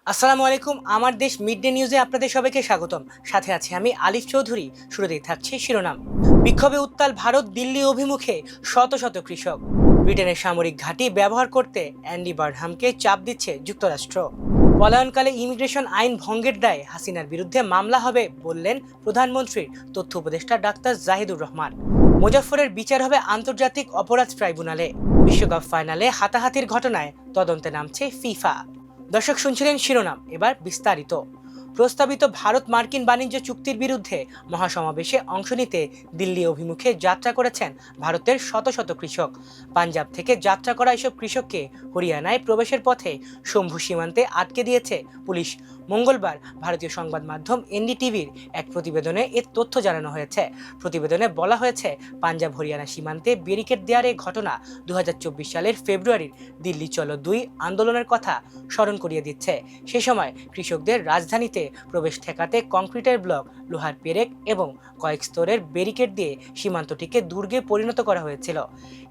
আসসালামু আলাইকুম। আমার দেশ মিড ডে নিউজে আপনাদের সবাইকে স্বাগতম। সাথে আছি আমি আলিফ চৌধুরী। শুরুতেই থাকছে শিরোনাম। বিক্ষোভে উত্তাল ভারত, দিল্লি অভিমুখে শত শত কৃষক। ব্রিটেনের সামরিক ঘাঁটি ব্যবহার করতে অ্যান্ডি বার্নহামকে চাপ দিচ্ছে যুক্তরাষ্ট্র। পলায়নকালে ইমিগ্রেশন আইন ভঙ্গের দায়ে হাসিনার বিরুদ্ধে মামলা হবে বললেন প্রধানমন্ত্রীর তথ্য উপদেষ্টা ডাক্তার জাহিদুর রহমান। মুজাফফরের বিচার হবে আন্তর্জাতিক অপরাধ ট্রাইব্যুনালে। বিশ্বকাপ ফাইনালে হাতাহাতির ঘটনায় তদন্তে নামছে ফিফা। দর্শক, শুনছিলেন শিরোনাম, এবার বিস্তারিত। প্রস্তাবিত ভারত মার্কিন বাণিজ্য চুক্তির বিরুদ্ধে মহাসমাবেশে অংশ নিতে দিল্লি অভিমুখে যাত্রা করেছেন ভারতের শত শত কৃষক। পাঞ্জাব থেকে যাত্রা করা এসব কৃষককে হরিয়ানায় প্রবেশের পথে শম্ভু সীমান্তে আটকে দিয়েছে পুলিশ। মঙ্গলবার ভারতীয় সংবাদ মাধ্যম এনডিটিভির এক প্রতিবেদনে এর তথ্য জানানো হয়েছে। প্রতিবেদনে বলা হয়েছে, পাঞ্জাব হরিয়ানা সীমান্তে ব্যারিকেড দেওয়ার এই ঘটনা 2024 সালের ফেব্রুয়ারির দিল্লি চলো 2 আন্দোলনের কথা স্মরণ করিয়ে দিচ্ছে। সে সময় কৃষকদের রাজধানীতে প্রবেশ ঠেকাতে কংক্রিটের ব্লক, লোহার পেরেক এবং কয়েক স্তরের ব্যারিকেড দিয়ে সীমান্তটিকে দুর্গে পরিণত করা হয়েছিল।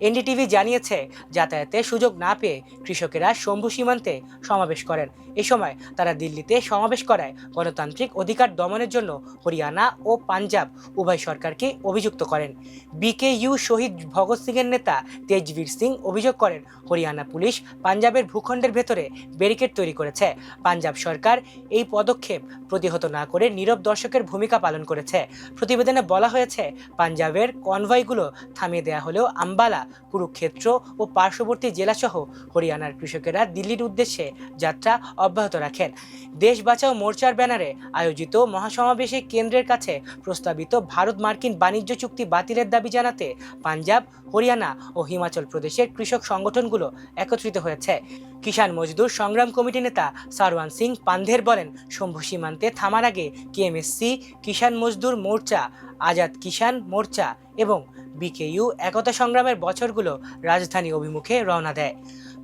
এনডিটিভি জানিয়েছে, যাতায়াতের সুযোগ না পেয়ে কৃষকেরা শম্ভু সীমান্তে সমাবেশ করেন। এ সময় তারা দিল্লিতে সমাবেশ করায় গণতান্ত্রিক অধিকার দমনের জন্য হরিয়ানা ও পাঞ্জাব উভয় সরকারকে অভিযুক্ত করেন। বিকেইউ শহীদ ভগৎ সিংয়ের নেতা তেজবীর সিং অভিযোগ করেন, হরিয়ানা পুলিশ পাঞ্জাবের ভূখণ্ডের ভেতরে ব্যারিকেড তৈরি করেছে। পাঞ্জাব সরকার এই পদক্ষেপ প্রতিহত না করে নীরব দর্শকের ভূমিকা পালন করেছে। প্রতিবেদনে বলা হয়েছে, পাঞ্জাবের কনভয়গুলো থামিয়ে দেওয়া হলেও আম্বালা, কুরুক্ষেত্র ও পার্শ্ববর্তী জেলাসহ হরিয়ানার কৃষকেরা দিল্লির উদ্দেশ্যে যাত্রা অব্যাহত রাখেন। দেশ বাঁচাও মোর্চার ব্যানারে আয়োজিত মহাসমাবেশে কেন্দ্রের কাছে প্রস্তাবিত ভারত মার্কিন বাণিজ্য চুক্তি বাতিলের দাবি জানাতে পাঞ্জাব, হরিয়ানা ও হিমাচল প্রদেশের কৃষক সংগঠনগুলো একত্রিত হয়েছে। কিষাণ মজদুর সংগ্রাম কমিটি নেতা সারওয়ান সিং পান্ধের বলেন, শম্ভু সীমান্তে থামার আগে কেএমএসসি, কিষাণ মজদুর মোর্চা, আজাদ কিষাণ মোর্চা এবং বিকেইউ একতা সংগ্রামের বছরগুলো রাজধানী অভিমুখে রওনা দেয়।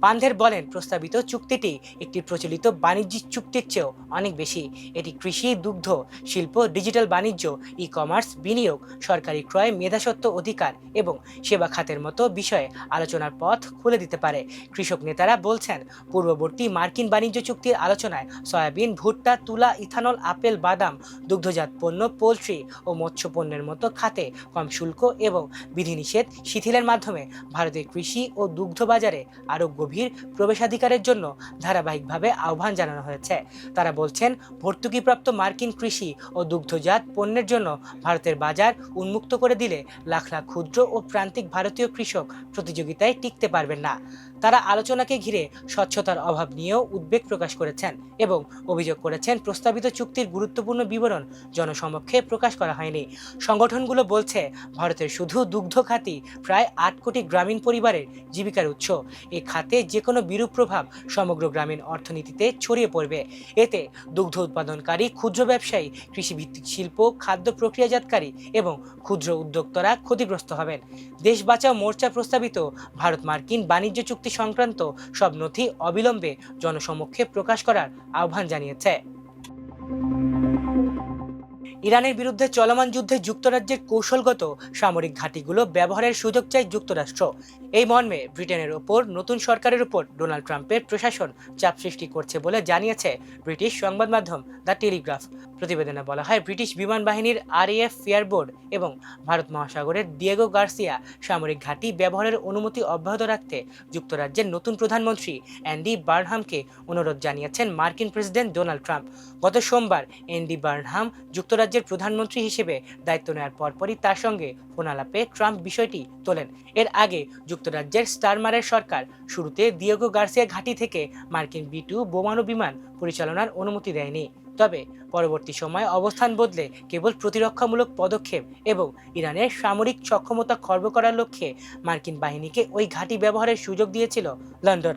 পান্ধের বলেন, প্রস্তাবিত চুক্তিটি একটি প্রচলিত বাণিজ্যিক চুক্তির চেয়েও অনেক বেশি। এটি কৃষি, দুগ্ধ, শিল্প, ডিজিটাল বাণিজ্য, ই কমার্স, বিনিয়োগ, সরকারি ক্রয়, মেধাস্বত্ব অধিকার এবং সেবা খাতের মতো বিষয়ে আলোচনার পথ খুলে দিতে পারে। কৃষক নেতারা বলছেন, পূর্ববর্তী মার্কিন বাণিজ্য চুক্তির আলোচনায় সয়াবিন, ভুট্টা, তুলা, ইথানল, আপেল, বাদাম, দুগ্ধজাত পণ্য, পোলট্রি ও মৎস্য পণ্যের মতো খাতে কম শুল্ক এবং বিধিনিষেধ শিথিলের মাধ্যমে ভারতের কৃষি ও দুগ্ধ বাজারে আরও গভীর প্রবেশাধিকারের জন্য ধারাবাহিকভাবে আহ্বান জানানো হয়েছে। তারা বলছেন, ভর্তুকিপ্রাপ্ত মার্কিন কৃষি ও দুগ্ধজাত পণ্যের জন্য ভারতের বাজার উন্মুক্ত করে দিলে লাখ লাখ ক্ষুদ্র ও প্রান্তিক ভারতীয় কৃষক প্রতিযোগিতায় টিকতে পারবেন না। তারা আলোচনাকে ঘিরে স্বচ্ছতার অভাব নিয়েও উদ্বেগ প্রকাশ করেছেন এবং অভিযোগ করেছেন, প্রস্তাবিত চুক্তির গুরুত্বপূর্ণ বিবরণ জনসমক্ষে প্রকাশ করা হয়নি। সংগঠনগুলো বলছে, ভারতের শুধু দুগ্ধ খাতই প্রায় 8 কোটি গ্রামীণ পরিবারের জীবিকার উৎস। এই খাতে যে কোনো বিরূপ প্রভাব সমগ্র গ্রামীণ অর্থনীতিতে ছড়িয়ে পড়বে। এতে দুগ্ধ উৎপাদনকারী, ক্ষুদ্র ব্যবসায়ী, কৃষিভিত্তিক শিল্প, খাদ্য প্রক্রিয়াজাতকারী এবং ক্ষুদ্র উদ্যোক্তারা ক্ষতিগ্রস্ত হবেন। দেশ বাঁচাও মোর্চা প্রস্তাবিত ভারত মার্কিন বাণিজ্য চুক্তি সংক্রান্ত সব নথি অবিলম্বে জনসমক্ষে প্রকাশ করার আহ্বান জানিয়েছে। ইরানের বিরুদ্ধে চলমান যুদ্ধে যুক্তরাজ্যের কৌশলগত সামরিক ঘাঁটিগুলো ব্যবহারের সুযোগ চায় যুক্তরাষ্ট্র। এই মর্মে ব্রিটেনের ওপর নতুন সরকারের উপর ডোনাল্ড ট্রাম্পের প্রশাসন চাপ সৃষ্টি করছে বলে জানিয়েছে ব্রিটিশ সংবাদ মাধ্যম দ্য টেলিগ্রাফ। প্রতিবেদনে বলা হয়, ব্রিটিশ বিমান বাহিনীর RAF ফেয়ারবোর্ড এবং ভারত মহাসাগরের ডিয়েগো গার্সিয়া সামরিক ঘাঁটি ব্যবহারের অনুমতি অব্যাহত রাখতে যুক্তরাজ্যের নতুন প্রধানমন্ত্রী অ্যান্ডি বার্নহামকে অনুরোধ জানিয়েছেন মার্কিন প্রেসিডেন্ট ডোনাল্ড ট্রাম্প। গত সোমবার অ্যান্ডি বার্নহাম যুক্তরাজ্যের প্রধানমন্ত্রী হিসেবে দায়িত্ব নেওয়ার পরপরই তার সঙ্গে ফোন আলাপে ট্রাম্প বিষয়টি তোলেন। এর আগে যুক্তরাজ্যের স্টারমারের সরকার শুরুতে ডিয়েগো গার্সিয়া ঘাঁটি থেকে মার্কিন B-2 বোমারু বিমান পরিচালনার অনুমতি দেয়নি। তবে পরবর্তী সময়ে অবস্থান বদলে কেবল প্রতিরক্ষামূলক পদক্ষেপ এবং ইরানের সামরিক সক্ষমতা খর্ব করার লক্ষ্যে মার্কিন বাহিনীকে ওই ঘাঁটি ব্যবহারের সুযোগ দিয়েছিল লন্ডন।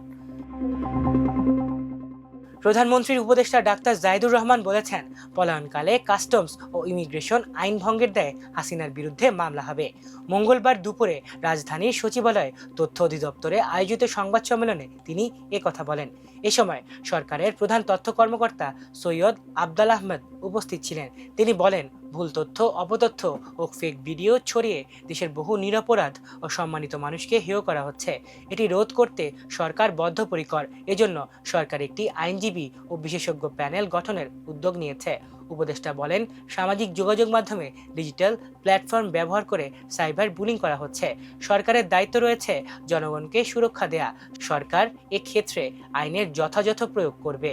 প্রধানমন্ত্রীর উপদেষ্টা ডাক্তার জাহিদুর রহমান বলেছেন, পলায়নকালে কাস্টমস ও ইমিগ্রেশন আইন ভঙ্গের দায়ে হাসিনার বিরুদ্ধে মামলা হবে। মঙ্গলবার দুপুরে রাজধানীর সচিবালয় তথ্য অধিদপ্তরে আয়োজিত সংবাদ সম্মেলনে তিনি একথা বলেন। এ সময় সরকারের প্রধান তথ্য কর্মকর্তা সৈয়দ আবদাল আহমেদ উপস্থিত ছিলেন। তিনি বলেন, ভুল তথ্য, অপতথ্য ও ফেক ভিডিও ছড়িয়ে দেশের বহু নিরপরাধ ও সম্মানিত মানুষকে হেয় করা হচ্ছে। এটি রোধ করতে সরকার বদ্ধপরিকর। এজন্য সরকার একটি আইনজীবী ও বিশেষজ্ঞ প্যানেল গঠনের উদ্যোগ নিয়েছে। উপদেষ্টা বলেন, সামাজিক যোগাযোগ মাধ্যমে ডিজিটাল প্ল্যাটফর্ম ব্যবহার করে সাইবার বুলিং করা হচ্ছে। সরকারের দায়িত্ব রয়েছে জনগণকে সুরক্ষা দেয়া। সরকার এক্ষেত্রে আইনের যথাযথ প্রয়োগ করবে।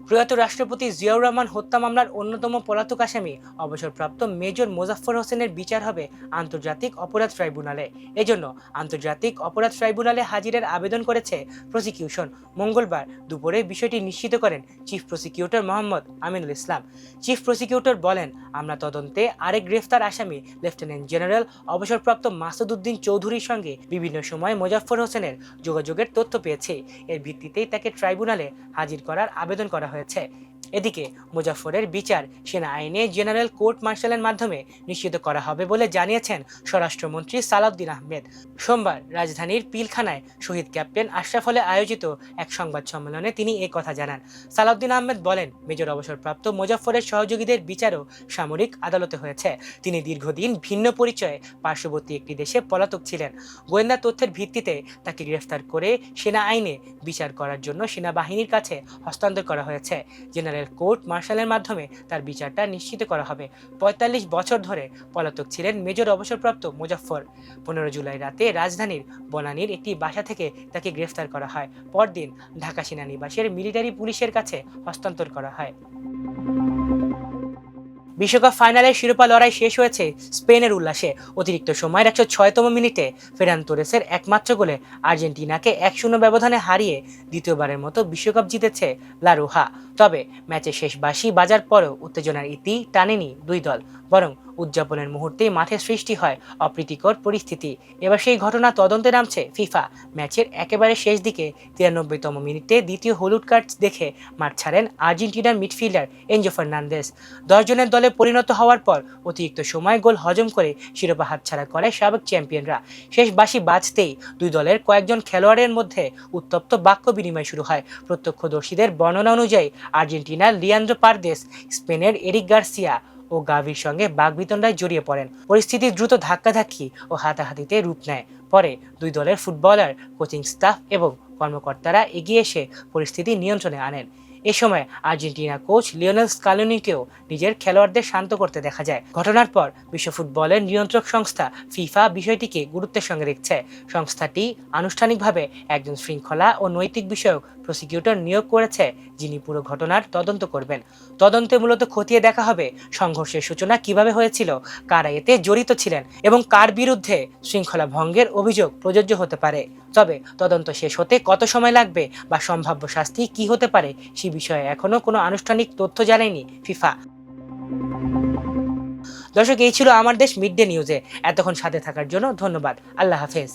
প্রয়াত রাষ্ট্রপতি জিয়াউর রহমান হত্যা মামলার অন্যতম পলাতক আসামি অবসরপ্রাপ্ত মেজর মোজাফফর হোসেনের বিচার হবে আন্তর্জাতিক অপরাধ ট্রাইব্যুনালে। এজন্য আন্তর্জাতিক অপরাধ ট্রাইব্যুনালে হাজিরের আবেদন করেছে প্রসিকিউশন। মঙ্গলবার দুপুরে বিষয়টি নিশ্চিত করেন chief prosecutor Mohammad Aminul Islam. Chief prosecutor বলেন, আমরা তদন্তে আরেক গ্রেফতার আসামি লেফটেন্যান্ট জেনারেল অবসরপ্রাপ্ত মাসুদ উদ্দিন চৌধুরীর সঙ্গে বিভিন্ন সময় মোজাফফর হোসেনের যোগাযোগের তথ্য পেয়েছি। এর ভিত্তিতেই তাকে ট্রাইব্যুনালে হাজির করার আবেদন করা হয়েছে। এদিকে মুজাফফরের বিচার সেনা আইনে জেনারেল কোর্ট মার্শালের মাধ্যমে নিশ্চিত করা হবে বলে জানিয়েছেন স্বরাষ্ট্রমন্ত্রী সালাউদ্দিন আহমেদ। সোমবার রাজধানীর পিলখানায় শহীদ ক্যাপ্টেন আশরাফ হলে আয়োজিত এক সংবাদ সম্মেলনে তিনি এ কথা জানান। সালাউদ্দিন আহমেদ বলেন, মেজর অবসরপ্রাপ্ত মুজাফফরের সহযোগীদের বিচারও সামরিক আদালতে হয়েছে। তিনি দীর্ঘদিন ভিন্ন পরিচয়ে পার্শ্ববর্তী একটি দেশে পলাতক ছিলেন। গোয়েন্দা তথ্যের ভিত্তিতে তাকে গ্রেফতার করে সেনা আইনে বিচার করার জন্য সেনাবাহিনীর কাছে হস্তান্তর করা হয়েছে। জেনারেল কোর্ট মার্শালের মাধ্যমে তার বিচারটা নিশ্চিত করা হবে। ৪৫ বছর ধরে পলাতক ছিলেন মেজর অবসরপ্রাপ্ত মুজাফফর। ১৫ জুলাই রাতে রাজধানীর বনানীর একটি বাসা থেকে তাকে গ্রেফতার করা হয়। পরদিন ঢাকা সেনানিবাসের মিলিটারি পুলিশের কাছে হস্তান্তর করা হয়। বিশ্বকাপ ফাইনালের শিরোপা লড়াই শেষ হয়েছে স্পেনের উল্লাসে। অতিরিক্ত সময়ের ১০৬তম মিনিটে ফেরান তোরেসের একমাত্র গোলে আর্জেন্টিনাকে ১-০ ব্যবধানে হারিয়ে দ্বিতীয়বারের মতো বিশ্বকাপ জিতেছে লা রোহা। তবে ম্যাচের শেষ বাঁশি বাজার পরেও উত্তেজনার ইতি টানেনি দুই দল, বরং উদযাপনের মুহূর্তেই মাঠে সৃষ্টি হয় অপ্রীতিকর পরিস্থিতি। এবার সেই ঘটনা তদন্তে নামছে ফিফা। ম্যাচের একেবারে শেষ দিকে ৯৩তম মিনিটে দ্বিতীয় হলুদ কার্ড দেখে মাঠ ছাড়েন আর্জেন্টিনার মিডফিল্ডার এনজো ফার্নান্দেজ। ১০ জনের দলে পরিণত হওয়ার পর অতিরিক্ত সময় গোল হজম করে শিরোপা হাতছাড়া করে সাবেক চ্যাম্পিয়নরা। শেষ বাঁশি বাজতেই দুই দলের কয়েকজন খেলোয়াড়ের মধ্যে উত্তপ্ত বাক্য বিনিময় শুরু হয়। প্রত্যক্ষদর্শীদের বর্ণনা অনুযায়ী আর্জেন্টিনার লিয়ান্দ্রো পারদেস স্পেনের এরিক গার্সিয়া ও গাভির সঙ্গে বাগবিতণ্ডায় জড়িয়ে পড়েন। পরিস্থিতি দ্রুত ধাক্কাধাক্কি ও হাতাহাতিতে রূপ নেয়। পরে দুই দলের ফুটবলার, কোচিং স্টাফ এবং কর্মকর্তারা এগিয়ে এসে পরিস্থিতি নিয়ন্ত্রণে আনেন। এ সময় আর্জেন্টিনা কোচ লিওনেল স্কালোনিকেও নিজের খেলোয়াড়দের শান্ত করতে দেখা যায়। ঘটনার পর বিশ্ব ফুটবলের নিয়ন্ত্রক সংস্থা ফিফা বিষয়টিকে গুরুত্বের সঙ্গে দেখছে। সংস্থাটি আনুষ্ঠানিকভাবে একজন শৃঙ্খলা ও নৈতিক বিষয়ক প্রসিকিউটর নিয়োগ করেছে, যিনি পুরো ঘটনার তদন্ত করবেন। তদন্তে মূলত খতিয়ে দেখা হবে সংঘর্ষের সূচনা কিভাবে হয়েছিল, কারা এতে জড়িত ছিলেন এবং কার বিরুদ্ধে শৃঙ্খলা ভঙ্গের অভিযোগ প্রযোজ্য হতে পারে। তবে তদন্ত শেষ হতে কত সময় লাগবে বা সম্ভাব্য শাস্তি কি হতে পারে সে বিষয়ে এখনো কোনো আনুষ্ঠানিক তথ্য জানায়নি ফিফা। দর্শক, এই ছিল আমার দেশ মিড ডে নিউজে। এতক্ষণ সাথে থাকার জন্য ধন্যবাদ। আল্লাহ হাফেজ।